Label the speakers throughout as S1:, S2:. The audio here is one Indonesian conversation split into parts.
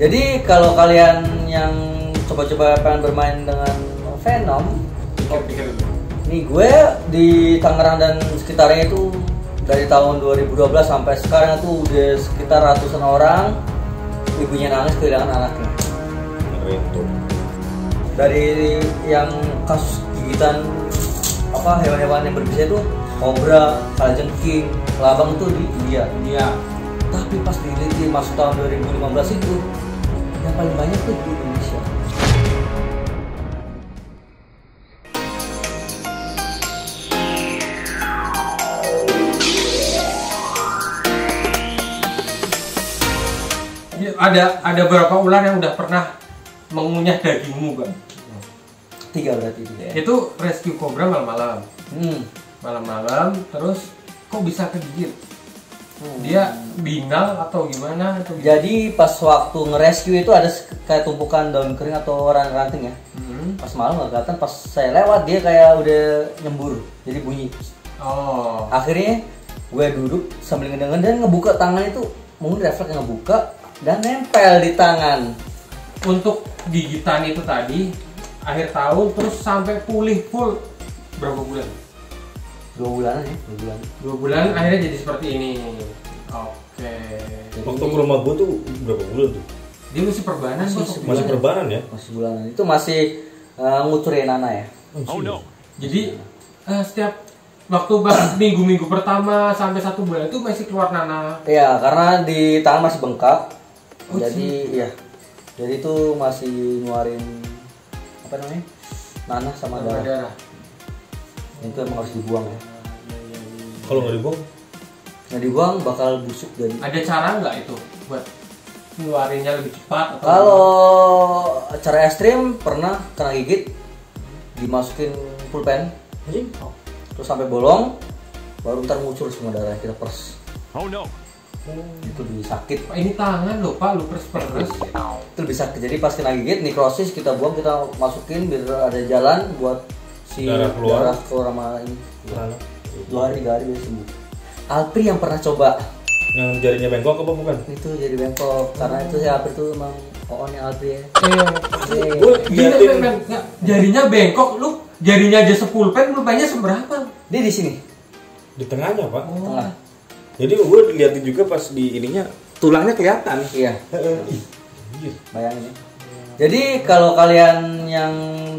S1: Jadi kalau kalian yang coba-coba pengen bermain dengan Venom,
S2: pikir dulu.
S1: nih gue di Tangerang dan sekitarnya itu dari tahun 2012 sampai sekarang itu udah sekitar ratusan orang ibunya nangis kehilangan anaknya.
S3: Itu.
S1: Dari yang kasus gigitan hewan-hewan yang berbisa itu kobra, kalajengking, kelabang itu di India. Tapi pas diliti masuk tahun 2015 itu yang paling banyak tuh di Indonesia.
S2: Ada berapa ular yang udah pernah mengunyah dagingmu, Bang?
S1: 3 berarti itu ya.
S2: Itu rescue cobra malam-malam. Malam-malam terus kok bisa kegigit? Dia binal atau gimana atau gimana?
S1: Jadi pas waktu nge-rescue itu ada kayak tumpukan daun kering atau ranting ya. Pas malam nggak kelihatan, pas saya lewat dia kayak udah nyembur, jadi bunyi.
S2: Oh.
S1: Akhirnya gue duduk sambil ngedengerin dan ngebuka tangan itu, mungkin refleks ngebuka dan nempel di tangan.
S2: Untuk gigitan itu tadi akhir tahun terus sampai pulih full berapa bulan?
S1: 2 bulanan ya, 2 bulan.
S2: 2 bulan akhirnya jadi seperti ini. Oke.
S3: Waktu ke rumah gua tuh berapa bulan tuh?
S2: Dia masih perbanan
S3: Masih perbanan ya?
S1: Masih bulanan. Itu masih ngucurin Nana ya.
S3: Oh no.
S2: Jadi setiap waktu minggu-minggu pertama sampai 1 bulan itu masih keluar nanah.
S1: Iya, karena di tangan masih bengkak.
S2: Oh,
S1: jadi iya. Jadi itu masih ngeluarin apa namanya? Nanah sama darah. Itu emang harus dibuang ya.
S3: Kalau nggak dibuang?
S1: Nggak dibuang bakal busuk jadi.
S2: Ada cara nggak itu buat ngeluarinnya lebih cepat? Atau
S1: Kalau cara ekstrim pernah kena gigit, dimasukin pulpen, terus sampai bolong, baru ntar ngucur semua darah, kita pers.
S4: Oh no.
S1: Itu lebih sakit.
S2: Pak, ini tangan loh Pak, lu pers.
S1: Itu lebih sakit. Jadi pas kena gigit, nekrosis kita buang, kita masukin biar ada jalan buat si darah keluar sama ini. 2 hari 3 hari biar sembuh. Alpri yang pernah coba.
S3: Yang jarinya bengkok apa bukan?
S1: Itu jadi bengkok karena itu ya Alpri itu emang oonnya Alpri ya.
S3: Gue liatin
S2: jarinya bengkok, lu jarinya aja pulpennya seberapa?
S1: Dia di sini.
S3: di tengahnya pak.
S1: Tengah.
S3: Jadi gue liatin juga pas di ininya tulangnya kelihatan.
S1: Iya. Bayangin ya. Jadi kalau kalian yang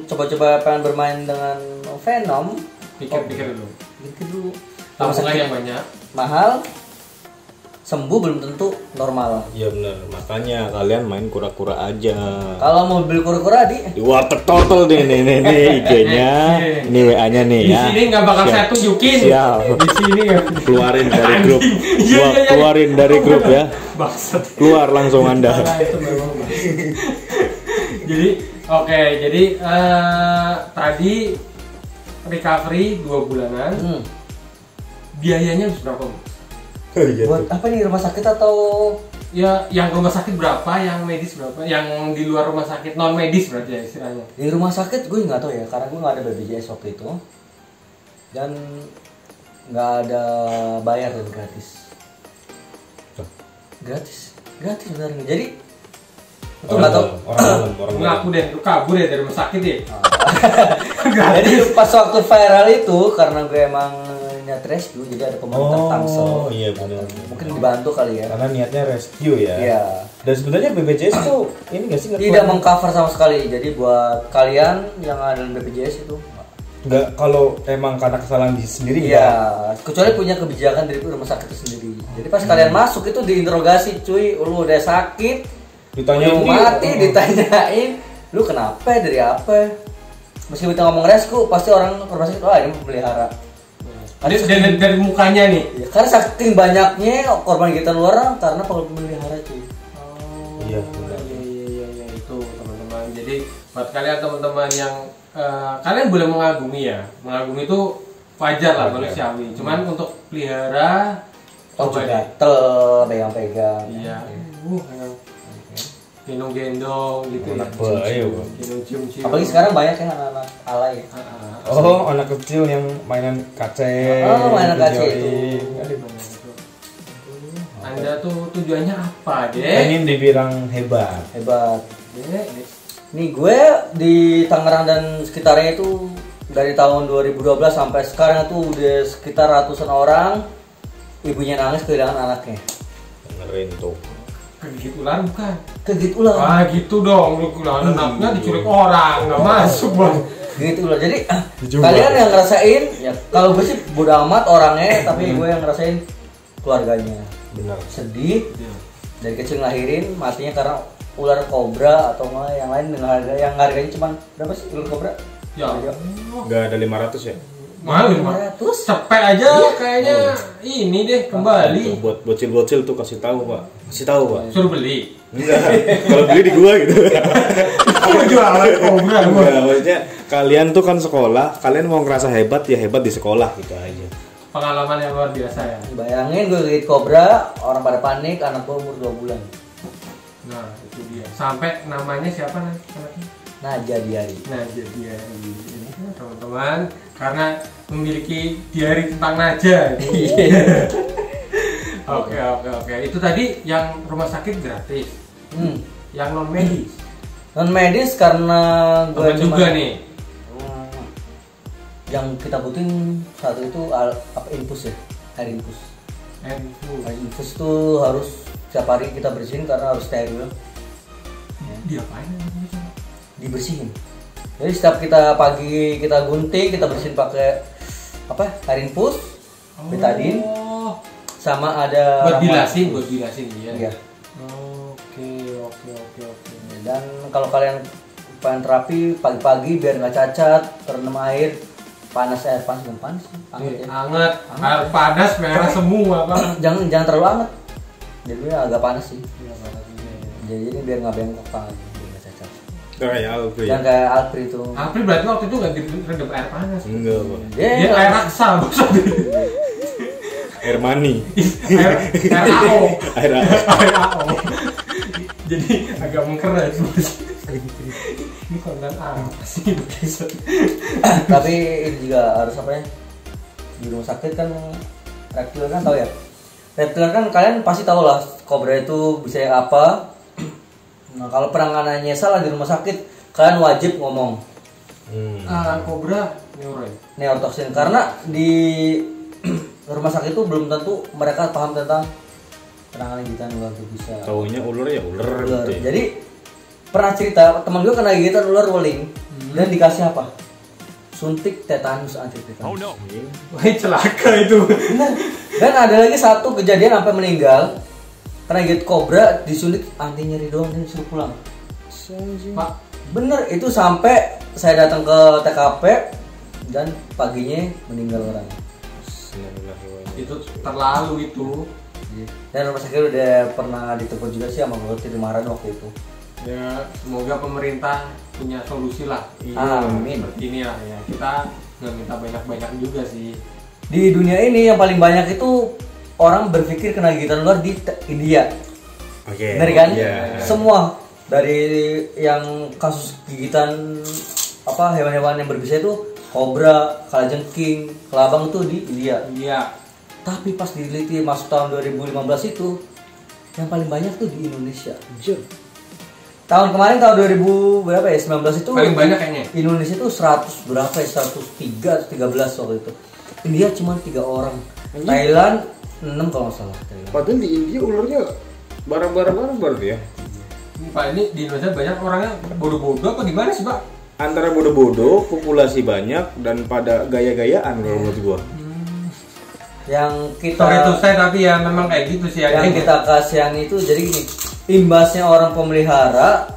S1: coba-coba pengen bermain dengan Venom,
S2: pikir dulu.
S1: pikir dulu.
S2: Tabungan yang banyak,
S1: mahal, sembuh belum tentu normal.
S3: Iya benar, makanya kalian main kura-kura aja.
S1: Kalau mau beli kura-kura di
S3: warteg total nih IG-nya, ini WA-nya nih
S2: di
S3: ya.
S2: sini nggak bakal saya tunjukin.
S3: Siap.
S2: Di sini nggak.
S3: Keluarin dari grup.
S2: Iya.
S3: Keluarin dari grup ya.
S2: Bangsat.
S3: Keluar langsung Anda.
S2: Nah, itu memang. Jadi oke, jadi tadi recovery 2 bulanan. Biayanya harus berapa?
S1: buat apa nih, rumah sakit atau
S2: Ya, yang rumah sakit berapa, yang medis berapa, yang di luar rumah sakit non medis berarti ya istilahnya.
S1: di rumah sakit gue nggak tahu ya, karena gue nggak ada BPJS waktu itu dan nggak ada bayar dan gratis sebenarnya. Jadi itu nggak tahu.
S3: Orang
S2: Ngaku deh, lu kabur ya dari rumah sakit ya.
S1: Jadi pas waktu viral itu karena gue emang niat rescue, jadi ada pemerintah Tangsel.
S3: Oh iya benar.
S1: Mungkin dibantu kali ya.
S3: Karena niatnya rescue ya.
S1: Iya.
S3: Dan sebenarnya BPJS itu ini nggak sih
S1: Tidak mengcover sama sekali. Jadi buat kalian yang ada dalam BPJS itu
S3: nggak, kalau emang karena kesalahan di sendiri
S1: iya, kecuali punya kebijakan dari rumah sakit itu sendiri. Jadi pas kalian masuk itu diinterogasi, cuy, lu udah sakit,
S3: ditanyain
S1: lu mati, ditanyain, lu kenapa, dari apa? Meskipun kita ngomong rescue, pasti orang rumah sakit, wah ini pelihara.
S2: Dari mukanya nih.
S1: Ya, karena saking banyaknya korban kita luar karena pemelihara cuy.
S3: Iya.
S2: Iya itu teman-teman. Jadi buat kalian teman-teman yang kalian boleh mengagumi ya. Mengagumi itu wajar lah, manusiawi. Cuman untuk pelihara
S1: Juga gatel, pegang-pegang.
S2: Iya. Gendong-gendong gitu ya.
S3: Ayo.
S2: Gendong cium-cium.
S1: Apalagi sekarang banyak yang anak-anak alay.
S3: Oh, anak kecil yang mainan kace.
S1: Oh, mainan kace itu.
S2: Anda tuh tujuannya apa, Dek?
S3: Pengen dibilang hebat.
S1: Hebat.
S2: Dek.
S1: Nih gue di Tangerang dan sekitarnya itu dari tahun 2012 sampai sekarang itu udah sekitar ratusan orang ibunya nangis kehilangan anaknya.
S3: Dengerin tuh.
S2: Kegigit ular bukan?
S1: Kegigit ular.
S2: Ah gitu dong, lu kehilangan anaknya diculik orang, nggak masuk bang.
S1: Kegigit ular. Jadi
S3: Dijual.
S1: kalian yang ngerasain ya kalau gue sih bodo amat orangnya, tapi gue yang ngerasain keluarganya.
S3: Benar.
S1: Sedih dari kecil ngelahirin matinya karena ular kobra atau malah yang lain dengan harga yang harganya cuma berapa sih ular kobra?
S2: Ya,
S3: Enggak ada 500 ya?
S2: malu
S1: Terus
S2: cepet aja kayaknya ini deh
S3: Tuh,
S2: kembali.
S3: buat bocil-bocil tuh kasih tahu, Pak. Kasih tahu, Pak.
S2: Suruh beli.
S3: Enggak. Kalau beli di gua gitu.
S2: Kamu jualan kobra gua.
S3: Enggak, maksudnya kalian tuh kan sekolah, kalian mau ngerasa hebat ya hebat di sekolah gitu aja.
S2: Pengalaman yang luar biasa ya.
S1: bayangin gue gigit kobra, orang pada panik, anak gue umur 2 bulan.
S2: Nah itu dia. Sampai namanya siapa nih anaknya?
S1: Naja Diari.
S2: Nah jadi ya ini teman-teman karena memiliki diari tentang Naja. Oke. Itu tadi yang rumah sakit gratis. Yang non medis.
S1: Non medis karena gue
S2: Temen juga nih.
S1: Yang kita butuhin satu itu apa infus ya, air infus. Air infus tuh harus setiap hari kita bersihin karena harus steril.
S2: Diapain?
S1: Dibersihin. Jadi setiap kita pagi kita gunting, kita bersihin pakai apa? Air infus, betadine,
S2: Oh,
S1: sama ada
S2: buat
S1: ramuan.
S2: bilasin ya.
S1: Iya.
S2: Oke.
S1: Dan kalau kalian pengen terapi pagi-pagi biar nggak cacat, terendam air panas dan panas, hangat ya.
S2: Hangat, air panas merah semua Bang.
S1: jangan terlalu hangat. Jadi agak panas sih. Jadi ini biar nggak bengkok tangan, biar nggak cacat.
S3: Kayak Alfred.
S1: Jangan kayak Alfri itu.
S2: April berarti waktu itu nggak direndam air panas.
S3: Enggak, Pak.
S2: Dia air raksa maksudnya.
S3: Air mani.
S2: air AO.
S3: Air
S2: Air AO. Jadi agak mengkeras. Ini konten apa sih?
S1: Tapi ini juga harus apa ya? Di rumah sakit kan reptil kan tahu ya. Reptil kan kalian pasti tahu lah kobra itu bisa yang apa. Nah kalau penanganannya salah di rumah sakit kalian wajib ngomong
S2: Kobra neuron.
S1: neurotoksin karena di rumah sakit itu belum tentu mereka paham tentang penanganan gigitan ular itu bisa.
S3: Taunya ular ya ular
S1: Ular.
S3: gitu ya.
S1: Jadi pernah cerita teman gue kena gigitan ular weling dan dikasih apa? Suntik tetanus anti tetanus.
S2: Wah celaka itu.
S1: Bener. Dan ada lagi satu kejadian sampai meninggal karena gigit kobra disuntik anti nyeri doang dan disuruh pulang.
S2: Pak,
S1: Bener itu sampai saya datang ke TKP dan paginya meninggal orang.
S2: itu terlalu itu.
S1: Dan rumah sakit udah pernah ditegur juga sih sama gue dimarahin waktu itu.
S2: Ya semoga pemerintah punya solusi lah.
S1: Amin.
S2: Seperti ini lah ya. Kita nggak minta banyak-banyak juga sih.
S1: Di dunia ini yang paling banyak itu orang berpikir kena gigitan ular di India.
S3: Oke.
S1: Bener kan?
S3: Iya.
S1: Semua dari yang kasus gigitan apa hewan-hewan yang berbisa itu kobra, kalajengking, kelabang itu di India.
S2: Iya.
S1: Tapi pas diliti masuk tahun 2015 itu yang paling banyak tuh di Indonesia. Tahun kemarin tahun 2000 berapa ya? 19 itu
S2: Paling banyak kayaknya.
S1: Indonesia tuh 100 berapa ya? 103 atau 13 waktu itu. India cuma 3 orang. Thailand 6 kalau nggak salah. Thailand.
S3: Padahal di India ularnya barang-barang berarti ya.
S2: Pak ini di Indonesia banyak orangnya bodoh-bodoh apa gimana sih Pak?
S3: Antara bodoh-bodoh, populasi banyak dan pada gaya-gayaan kalau menurut gua.
S1: Yang kita
S2: Sorry tuh saya tapi ya memang kayak gitu sih
S1: yang kita kasihan itu jadi gini, imbasnya orang pemelihara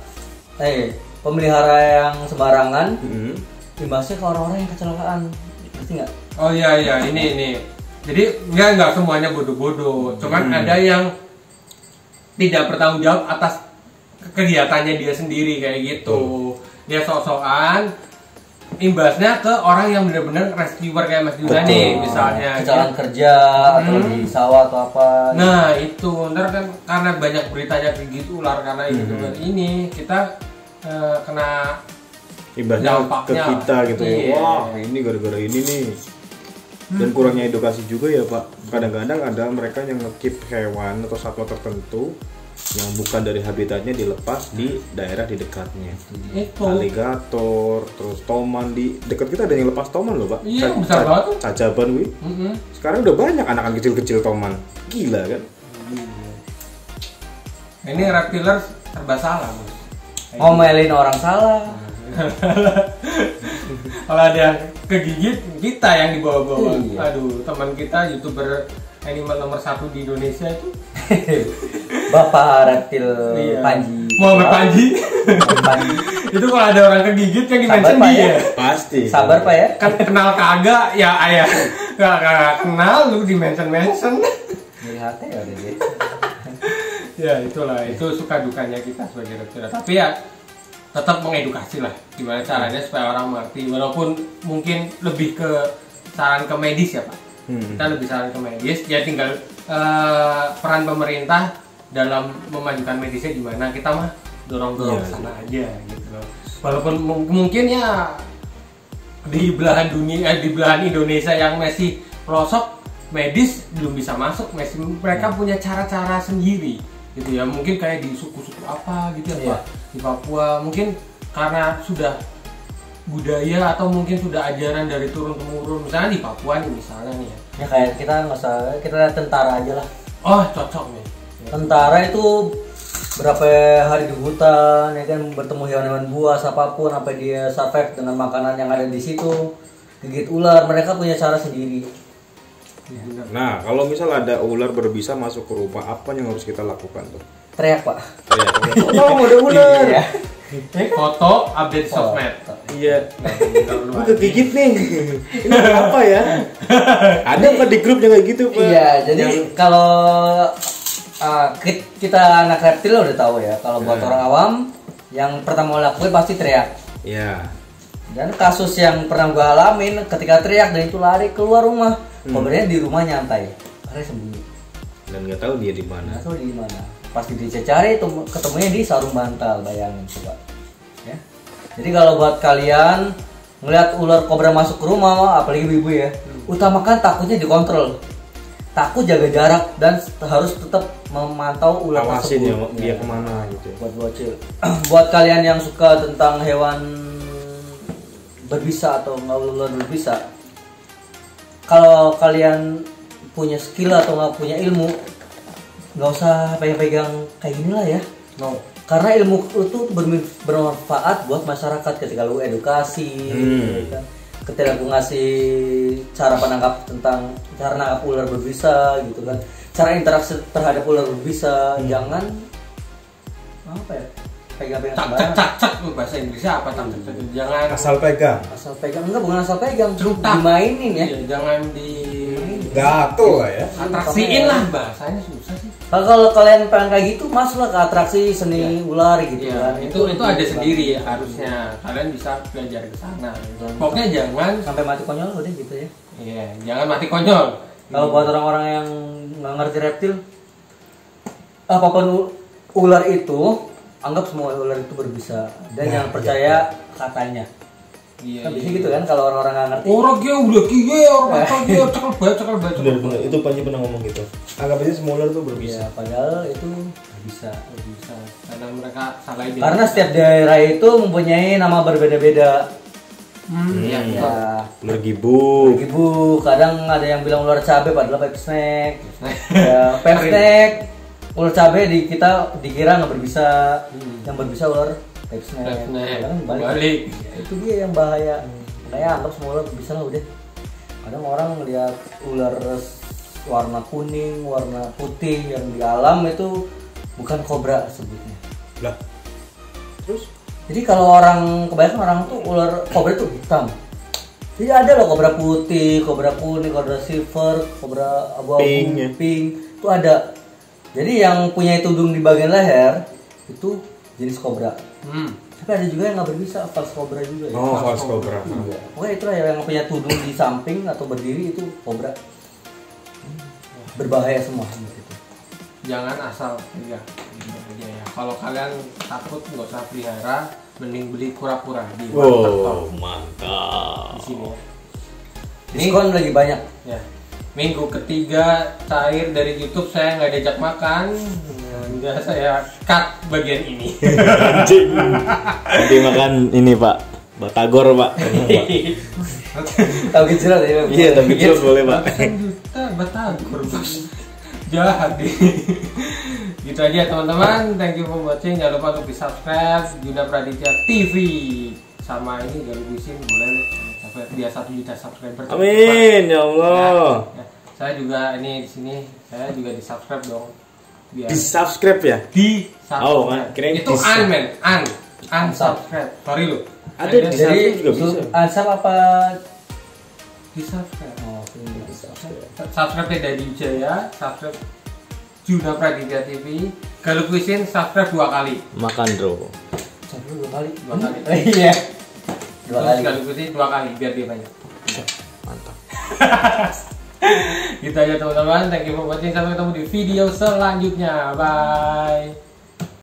S1: yang sembarangan, imbasnya ke orang-orang yang kecelakaan. Ngerti nggak?
S2: Oh iya ini. Jadi nggak semuanya bodoh-bodoh. Cuman ada yang tidak bertanggung jawab atas kegiatannya dia sendiri kayak gitu. Dia sok-sokan imbasnya ke orang yang benar-benar rescuer kayak Mas Juna nih misalnya.
S1: Kecelakaan kerja atau di sawah atau apa.
S2: Nah itu ntar kan karena banyak beritanya gigit ular karena ini kita kena
S3: Imbasnya ke
S2: dampaknya.
S3: kita gitu ya.
S2: Iya.
S3: Wah, ini gara-gara ini nih. Dan kurangnya edukasi juga ya Pak. Kadang-kadang ada mereka yang nge-keep hewan atau satwa tertentu yang bukan dari habitatnya dilepas di daerah di dekatnya.
S2: Itu.
S3: Aligator, terus toman di dekat kita ada yang lepas toman loh Pak.
S2: Iya, besar banget tuh.
S3: Cajaban wih. Sekarang udah banyak anak-anak kecil-kecil toman. Gila kan?
S2: Ini reptiler serba salah, Bos.
S1: Ngomelin orang salah.
S2: Kalau ada yang kegigit, kita yang dibawa-bawa.
S1: Iya.
S2: Aduh, teman kita YouTuber animal nomor 1 di Indonesia itu
S1: Bapak reptil
S2: Iya.
S1: Panji.
S2: Muhammad Panji.
S1: Panji.
S2: Itu kalau ada orang kegigit yang
S1: Sabar,
S2: di-mention
S1: Pak,
S2: dia.
S1: ya.
S3: Pasti.
S1: Sabar Pak ya.
S2: Kan kenal kagak ya ayah. Gak kenal lu di-mention.
S1: Lihat ya udah dia.
S2: Ya itulah, itu suka dukanya kita sebagai reptiler. Tapi ya tetap mengedukasi lah gimana caranya supaya orang mengerti, walaupun mungkin lebih ke saran ke medis ya Pak. Kita lebih saran ke medis, ya tinggal peran pemerintah dalam memajukan medisnya gimana, kita mah dorong-dorong ke sana aja gitu loh. Walaupun mungkin ya di belahan dunia, di belahan Indonesia yang masih pelosok, medis belum bisa masuk, mereka punya cara-cara sendiri gitu ya, mungkin kayak di suku-suku apa gitu ya Pak, di Papua mungkin karena sudah budaya atau mungkin sudah ajaran dari turun-temurun, misalnya di Papua nih misalnya nih ya.
S1: Ya kayak kita nggak usah, kita lihat tentara aja lah.
S2: Oh cocok nih.
S1: Tentara itu berapa hari di hutan ya kan, bertemu hewan-hewan buas apapun, sampai dia survive dengan makanan yang ada di situ, gigit ular, mereka punya cara sendiri.
S3: Nah, kalau misal ada ular berbisa masuk ke rumah, apa yang harus kita lakukan tuh?
S1: Teriak Pak.
S3: Oh, ada ular.
S1: Iya.
S2: Foto update sosmed.
S3: Iya. Gue kegigit nih. Ini apa ya? Ada apa di grup yang kayak gitu Pak?
S1: Iya, jadi kalau kita anak reptil udah tahu ya, kalau buat orang awam yang pertama lakuin pasti teriak.
S3: Iya.
S1: Dan kasus yang pernah gue alamin, ketika teriak dan itu lari keluar rumah, sebenarnya di rumah nyantai, karena sembunyi.
S3: Dan nggak tahu dia di mana.
S1: Nggak tahu di mana. Pasti dicari, ketemunya di sarung bantal, bayangin coba. Ya. Jadi kalau buat kalian ngelihat ular kobra masuk ke rumah, apalagi ibu ya, utamakan takutnya dikontrol. Takut, jaga jarak, dan harus tetap memantau ular
S3: Awasin
S1: tersebut.
S3: ya, dia kemana gitu.
S1: Buat bocil. Buat kalian yang suka tentang hewan berbisa atau nggak ular berbisa, kalau kalian punya skill atau nggak punya ilmu, nggak usah pegang-pegang kayak gini lah ya. No. Karena ilmu itu bermanfaat buat masyarakat ketika lu edukasi, ya kan? Ketika lu ngasih cara penangkap tentang cara nangkap ular berbisa gitu kan, cara interaksi terhadap ular berbisa, jangan apa ya, pegang-pegang sembarangan.
S2: Cak bahasa Inggrisnya apa cak? Jangan
S3: Asal pegang.
S1: Asal pegang, enggak, bukan asal pegang,
S2: Cerutak.
S1: dimainin ya.
S2: Iya, jangan di
S3: Gatel lah ya.
S2: atraksiin lah, bahasanya susah sih.
S1: Kalau kalian pengen kayak gitu, masuklah ke atraksi seni ular gitu
S2: Ya,
S1: kan.
S2: itu ada sendiri ya, harusnya kalian bisa belajar ke sana. Pokoknya jangan
S1: sampai mati konyol udah gitu ya.
S2: iya, jangan mati konyol.
S1: Kalau buat orang-orang yang nggak ngerti reptil, apapun ular itu, anggap semua ular itu berbisa dan jangan percaya katanya.
S2: Iya.
S1: Kan bisa gitu kan kalau orang-orang nggak ngerti.
S2: Orang dia udah kiye, orang kata dia cekel banget.
S3: Bener, itu Panji pernah ngomong gitu. Anggap aja semua ular tuh berbisa.
S1: Ya, padahal itu bisa.
S2: Karena mereka salah ide.
S1: Karena setiap daerah itu mempunyai nama berbeda-beda.
S2: Iya.
S1: Ya,
S3: Ular gibuk.
S1: ibu kadang ada yang bilang ular cabai padahal pipe snake. Ya, pipe snake, ular cabai kita dikira nggak berbisa, yang berbisa ular pipe snake. Kadang
S2: Balik.
S1: Ya, itu dia yang bahaya. Kayak anggap semua ular berbisa lah udah. Kadang orang ngeliat ular warna kuning, warna putih yang di alam itu bukan kobra sebutnya.
S3: Lah. Terus?
S1: Jadi kalau kebanyakan orang tuh ular kobra itu hitam. Jadi ada loh kobra putih, kobra kuning, kobra silver, kobra abu-abu, pink, itu ada. Jadi yang punya tudung di bagian leher itu jenis kobra. Tapi ada juga yang nggak berbisa, false kobra juga ya.
S3: Oh, false cobra.
S1: Iya. Pokoknya itulah yang punya tudung di samping atau berdiri itu kobra. Berbahaya semua gitu.
S2: Jangan asal ya. Kalau kalian takut nggak usah pelihara, mending beli kura-kura di
S3: Wow, mantap.
S2: di sini.
S1: Diskon lagi banyak.
S2: Ya. Minggu ketiga terakhir dari YouTube saya nggak diajak makan, udah saya cut bagian ini.
S3: Anjing. Nanti makan ini Pak, batagor Pak.
S1: Tahu gejrot ya?
S3: Iya, tapi gejrot boleh Pak.
S2: Juta batagor bos. Jahat deh. Gitu aja teman-teman, thank you for watching. Jangan lupa untuk di subscribe Juna Praditya TV. Sama ini jangan lupa boleh deh. Sampai dia 1 juta subscriber.
S3: Amin ya Allah.
S2: Ya. Saya juga ini di sini, saya juga di subscribe dong. Biar
S3: Di subscribe ya?
S2: di subscribe.
S3: Oh, kirain
S2: itu
S3: di-
S2: unsubscribe. Sorry lu.
S3: Ada
S2: Ada
S3: di-
S1: Jadi
S3: juga bisa.
S1: ansap apa?
S2: di subscribe.
S1: Oh, ini bisa.
S2: Subscribe dari Jaya, subscribe Juna Praditya TV. Kalau kuisin subscribe 2 kali.
S3: Makan bro.
S1: Sampai 2 kali.
S2: 2 kali.
S1: Iya. 2
S2: Terus
S1: kali.
S2: kalau kuisin 2 kali biar dia banyak.
S3: Mantap.
S2: Gitu aja teman-teman. Thank you for watching. Sampai ketemu di video selanjutnya. Bye.